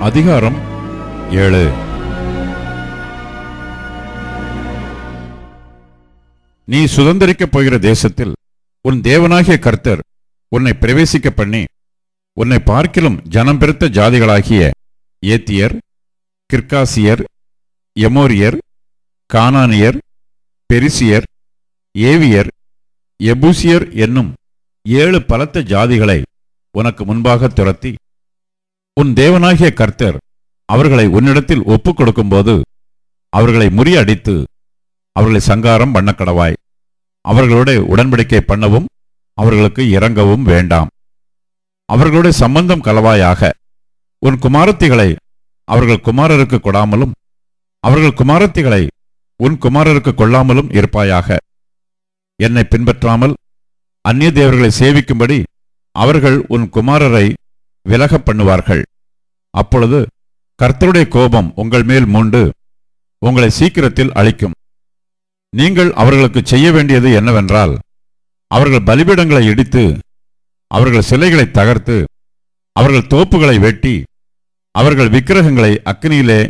அதிகாரம் 7. நீ சுதந்தரிக்கப் போகிற தேசத்தில் உன் தேவனாகிய கர்த்தர் உன்னை பிரவேசிக்க பண்ணி உன்னை பார்க்கிலும் ஜனம் பெருத்த ஜாதிகளாகிய ஏத்தியர், கிர்காசியர், எமோரியர், கானானியர், பெரிசியர், ஏவியர், எபூசியர் என்னும் 7 பலத்த ஜாதிகளை உனக்கு முன்பாக துரத்தி உன் தேவனாகிய கர்த்தர் அவர்களை உன்னிடத்தில் ஒப்புக் கொடுக்கும்போது அவர்களை முறியடித்து அவர்களை சங்காரம் பண்ணக்கடவாய். அவர்களுடைய உடன்படிக்கை பண்ணவும் அவர்களுக்கு இரங்கவும் வேண்டாம். அவர்களுடைய சம்பந்தம் கலவாயாக. உன் குமாரத்திகளை அவர்கள் குமாரருக்கு கொடாமலும் அவர்கள் குமாரத்திகளை உன் குமாரருக்கு கொள்ளாமலும் இருப்பாயாக. என்னை பின்பற்றாமல் அந்நிய தேவர்களை சேவிக்கும்படி அவர்கள் உன் குமாரரை விலகப் பண்ணுவார்கள். அப்பொழுது கர்த்தருடைய கோபம் உங்கள் மேல் மூண்டு உங்களை சீக்கிரத்தில் அழிக்கும். நீங்கள் அவர்களுக்கு செய்ய வேண்டியது என்னவென்றால், அவர்கள் பலிபீடங்களை இடித்து அவர்கள் சிலைகளை தகர்த்து அவர்கள் தோப்புகளை வெட்டி அவர்கள் விக்கிரகங்களை அக்கினியிலே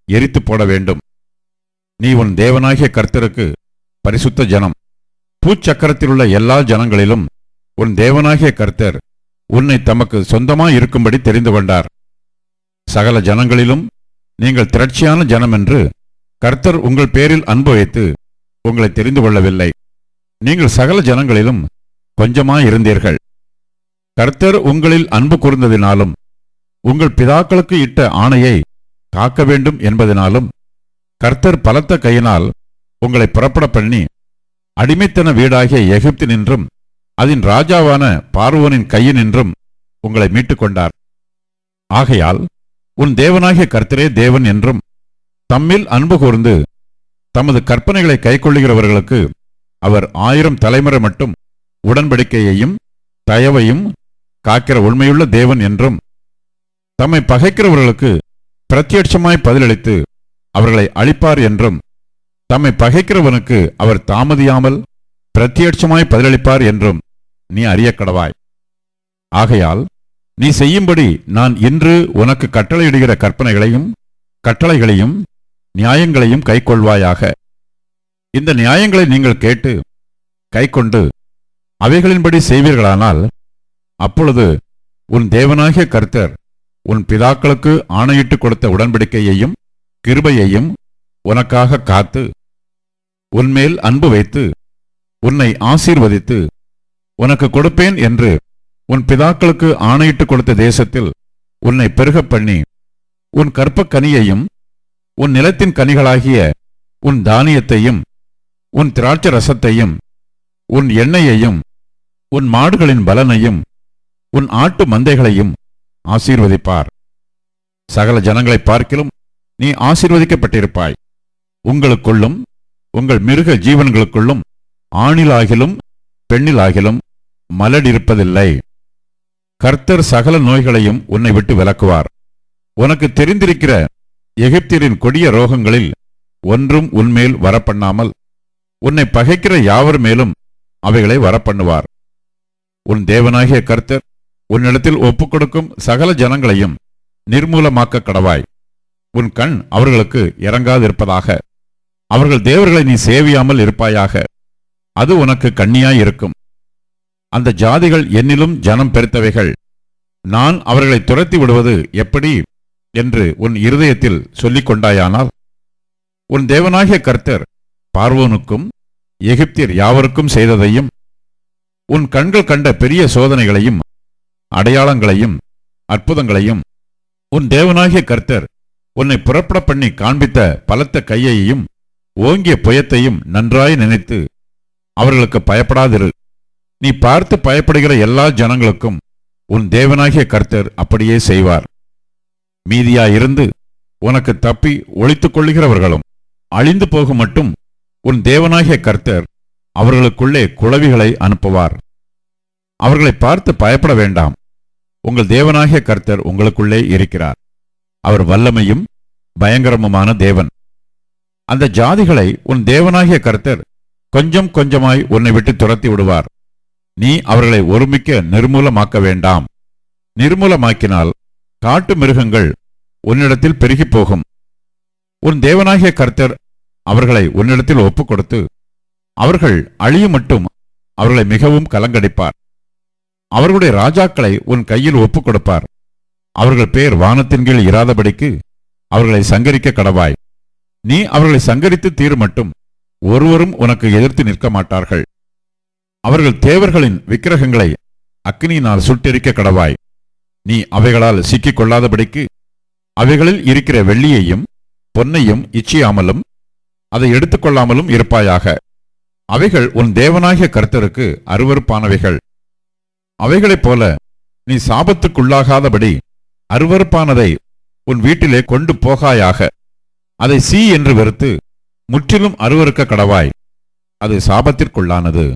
எரித்து போட வேண்டும். நீ உன் தேவனாகிய கர்த்தருக்கு பரிசுத்த ஜனம். பூச்சக்கரத்திலுள்ள எல்லா ஜனங்களிலும் உன் தேவனாகிய கர்த்தர் உன்னை தமக்கு சொந்தமாயிருக்கும்படி தெரிந்து கொண்டார். சகல ஜனங்களிலும் நீங்கள் திரட்சியான ஜனம் என்று கர்த்தர் உங்கள் பேரில் அன்பு வைத்து உங்களை தெரிந்து கொள்ளவில்லை. நீங்கள் சகல ஜனங்களிலும் கொஞ்சமாயிருந்தீர்கள். கர்த்தர் உங்களில் அன்பு கூர்ந்ததினாலும் உங்கள் பிதாக்களுக்கு இட்ட ஆணையை காக்க வேண்டும் என்பதனாலும் கர்த்தர் பலத்த கையினால் உங்களை புறப்பட பண்ணி அடிமைத்தன வீடாகிய எகிப்தினின்றும் அதன் ராஜாவான பார்வோனின் கையினின்றும் உங்களை மீட்டுக் கொண்டார். ஆகையால் உன் தேவனாகிய கர்த்தரே தேவன் என்றும் தம்மில் அன்பு கூர்ந்து தமது கற்பனைகளை கைக்கொள்ளுகிறவர்களுக்கு அவர் 1000 தலைமுறை மட்டும் உடன்படிக்கையையும் தயவையும் காக்கிற உண்மையுள்ள தேவன் என்றும் தம்மை பகைக்கிறவர்களுக்கு பிரத்யட்சமாய் பதிலளித்து அவர்களை அழிப்பார் என்றும் தம்மை பகைக்கிறவனுக்கு அவர் தாமதியாமல் பிரத்யட்சமாய் பதிலளிப்பார் என்றும் நீ அறியக்கடவாய். ஆகையால் நீ செய்யும்படி நான் இன்று உனக்கு கட்டளையிடுகிற கட்டளைகளையும் நியாயங்களையும் கைக்கொள்வாயாக. இந்த நியாயங்களை நீங்கள் கேட்டு கைக்கொண்டு அவைகளின்படி செய்வீர்களானால் அப்பொழுது உன் தேவனாகிய கர்த்தர் உன் பிதாக்களுக்கு ஆணையிட்டு கொடுத்த உடன்படிக்கையையும் கிருபையையும் உனக்காக காத்து உன்மேல் அன்பு வைத்து உன்னை ஆசீர்வதித்து உனக்கு கொடுப்பேன் என்று உன் பிதாக்களுக்கு ஆணையிட்டு கொடுத்த தேசத்தில் உன்னை பெருகப் பண்ணி உன் கற்பக்கனியையும் உன் நிலத்தின் கனிகளாகிய உன் தானியத்தையும் உன் திராட்சை ரசத்தையும் உன் எண்ணெயையும் உன் மாடுகளின் பலனையும் உன் ஆட்டு மந்தைகளையும் ஆசீர்வதிப்பார். சகல ஜனங்களை பார்க்கிலும் நீ ஆசீர்வதிக்கப்பட்டிருப்பாய். உங்களுக்குள்ளும் உங்கள் மிருக ஜீவன்களுக்குள்ளும் ஆணிலாகிலும் பெண்ணிலாகிலும் மலடிருப்பதில்லை. கர்த்தர் சகல நோய்களையும் உன்னை விட்டு விலக்குவார். உனக்கு தெரிந்திருக்கிற எகிப்தியரின் கொடிய ரோகங்களில் ஒன்றும் உன்மேல் வரப்பண்ணாமல் உன்னை பகைக்கிற யாவர் மேலும் அவைகளை வரப்பண்ணுவார். உன் தேவனாகிய கர்த்தர் உன்னிடத்தில் ஒப்புக் கொடுக்கும் சகல ஜனங்களையும் நிர்மூலமாக்க கடவாய். உன் கண் அவர்களுக்கு இறங்காதிருப்பதாக. அவர்கள் தேவர்களை நீ சேவியாமல் இருப்பாயாக. அது உனக்கு கண்ணியாயிருக்கும். அந்த ஜாதிகள் என்னிலும் ஜனம் பெருத்தவைகள். நான் அவர்களை துரத்தி விடுவது எப்படி என்று உன் இருதயத்தில் சொல்லிக் கொண்டாயானால் உன் தேவனாகிய கர்த்தர் பார்வோனுக்கும் எகிப்தியர் யாவருக்கும் செய்ததையும் உன் கண்கள் கண்ட பெரிய சோதனைகளையும் அடையாளங்களையும் அற்புதங்களையும் உன் தேவனாகிய கர்த்தர் உன்னை புறப்பட பண்ணி காண்பித்த பலத்த கையையும் ஓங்கிய புயத்தையும் நன்றாய் நினைத்து அவர்களுக்கு பயப்படாதிரு. நீ பார்த்து பயப்படுகிற எல்லா ஜனங்களுக்கும் உன் தேவனாகிய கர்த்தர் அப்படியே செய்வார். மீதியாயிருந்து உனக்கு தப்பி ஒளித்துக் கொள்ளுகிறவர்களும் அழிந்து போகும் மட்டும் உன் தேவனாகிய கர்த்தர் அவர்களுக்குள்ளே குளவிகளை அனுப்புவார். அவர்களை பார்த்து பயப்பட வேண்டாம். உங்கள் தேவனாகிய கர்த்தர் உங்களுக்குள்ளே இருக்கிறார். அவர் வல்லமையும் பயங்கரமுமான தேவன். அந்த ஜாதிகளை உன் தேவனாகிய கர்த்தர் கொஞ்சம் கொஞ்சமாய் உன்னை விட்டு துரத்தி விடுவார். நீ அவர்களை ஒருமிக்க நிர்மூலமாக்க வேண்டாம். நிர்மூலமாக்கினால் காட்டு மிருகங்கள் உன்னிடத்தில் பெருகி போகும். உன் தேவனாகிய கர்த்தர் அவர்களை உன்னிடத்தில் ஒப்புக் கொடுத்து அவர்கள் அழியும் மட்டும் அவர்களை மிகவும் கலங்கடிப்பார். அவர்களுடைய ராஜாக்களை உன் கையில் ஒப்புக் கொடுப்பார். அவர்கள் பேர் வானத்தின் கீழ் இராதபடிக்கு அவர்களை சங்கரிக்க கடவாய். நீ அவர்களை சங்கரித்து தீர் மட்டும் ஒருவரும் உனக்கு எதிர்த்து நிற்க மாட்டார்கள். அவர்கள் தேவர்களின் விக்கிரகங்களை அக்கினியினால் சுட்டெரிக்க கடவாய். நீ அவைகளால் சிக்கிக் கொள்ளாதபடிக்கு அவைகளில் இருக்கிற வெள்ளியையும் பொன்னையும் இச்சியாமலும் அதை எடுத்துக்கொள்ளாமலும் இருப்பாயாக. அவைகள் உன் தேவனாகிய கர்த்தருக்கு அருவருப்பானவைகள். அவைகளைப் போல நீ சாபத்துக்குள்ளாகாதபடி அருவருப்பானதை உன் வீட்டிலே கொண்டு போகாயாக. அதை சீ என்று வெறுத்து முற்றிலும் அருவருக்க கடவாய். அது சாபத்திற்குள்ளானது.